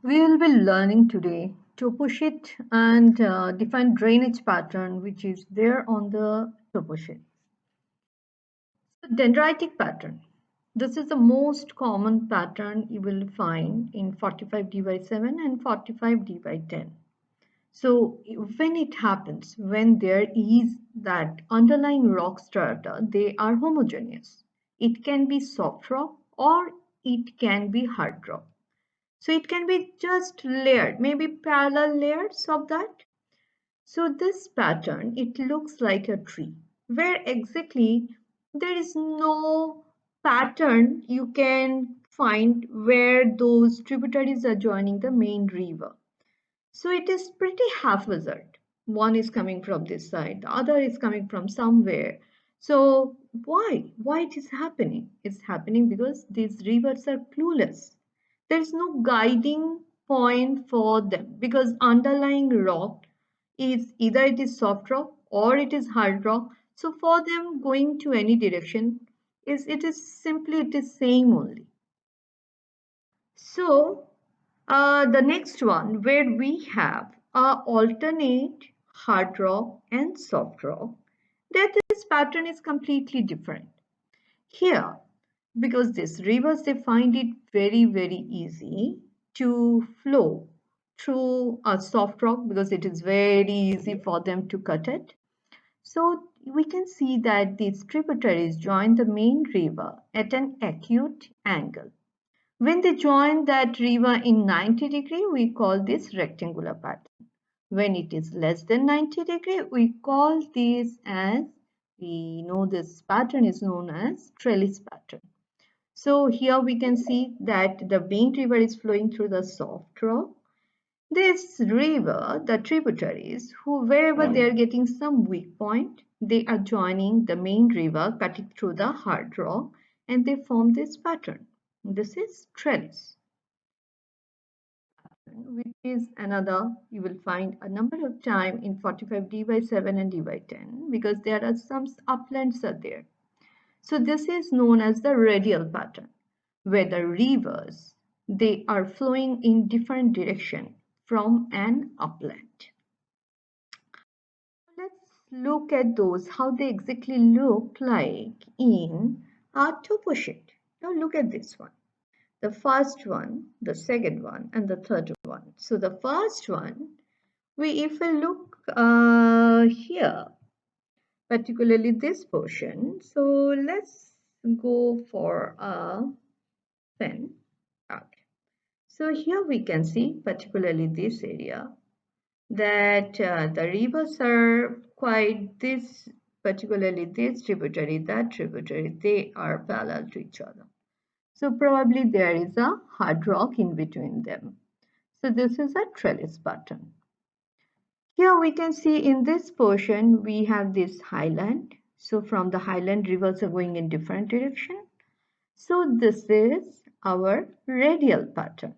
We will be learning today toposheet and define drainage pattern which is there on the toposheet. So dendritic pattern. This is the most common pattern you will find in 45D by 7 and 45D by 10. So when it happens, when there is that underlying rock strata, they are homogeneous. It can be soft rock or it can be hard rock. So it can be just layered, maybe parallel layers of that. So this pattern, it looks like a tree where exactly there is no pattern you can find where those tributaries are joining the main river. So it is pretty haphazard. One is coming from this side, the other is coming from somewhere. So why? Why it is happening? It's happening because these rivers are clueless. There is no guiding point for them because underlying rock is either it is soft rock or it is hard rock. So for them going to any direction is it is simply it is same only. So the next one where we have alternate hard rock and soft rock, that this pattern is completely different. Here, because these rivers, they find it very easy to flow through a soft rock because it is very easy for them to cut it. So we can see that these tributaries join the main river at an acute angle. When they join that river in 90-degree, we call this rectangular pattern. When it is less than 90-degree, we call this as, we know this pattern is known as trellis pattern. So here we can see that the main river is flowing through the soft rock. This river, the tributaries, who wherever they are getting some weak point, they are joining the main river, cutting through the hard rock, and they form this pattern. This is trellis, which is another you will find a number of time in 45D by 7 and D by 10 because there are some uplands are there. So this is known as the radial pattern, where the rivers, they are flowing in different direction from an upland. Let's look at those, how they exactly look like in our topo sheet. Now look at this one. The first one, the second one, and the third one. So the first one, if we look here, particularly this portion, so let's go for a pen. Okay. So here we can see, particularly this area, that the rivers are quite this, particularly this tributary, that tributary, they are parallel to each other. So probably there is a hard rock in between them. So this is a trellis pattern. Here we can see in this portion we have this highland. So from the highland rivers are going in different direction. So this is our radial pattern.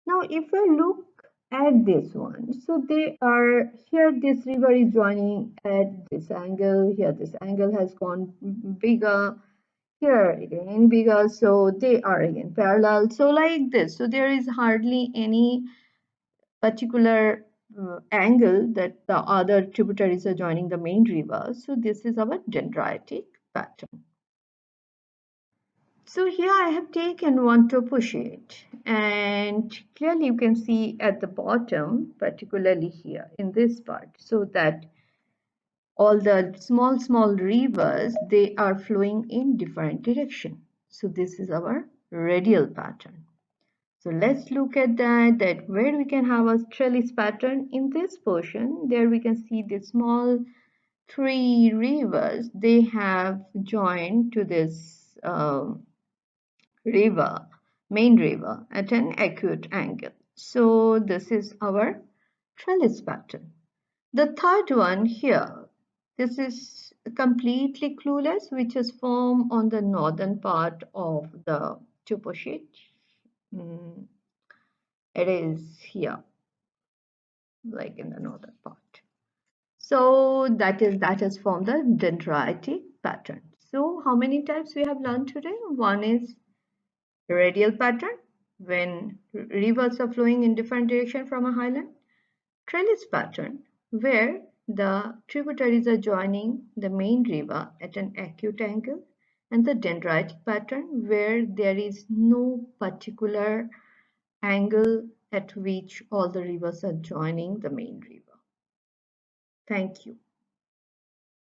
Now if we look at this one, so they are here, this river is joining at this angle, here this angle has gone bigger, here again bigger, so they are again parallel, so like this. So there is hardly any particular angle that the other tributaries are joining the main river. So this is our dendritic pattern. So here I have taken one topo sheet, and clearly you can see at the bottom, particularly here in this part, so that all the small rivers, they are flowing in different direction. So this is our radial pattern. So let's look at that where we can have a trellis pattern in this portion. There we can see the small three rivers, they have joined to this river, main river at an acute angle. So this is our trellis pattern. The third one here, this is completely clueless, which is formed on the northern part of the topo sheet. It is here, like in the northern part. So that is from the dendritic pattern. So how many types we have learned today? One is radial pattern, when rivers are flowing in different direction from a highland. Trellis pattern, where the tributaries are joining the main river at an acute angle, and the dendritic pattern, where there is no particular angle at which all the rivers are joining the main river. Thank you.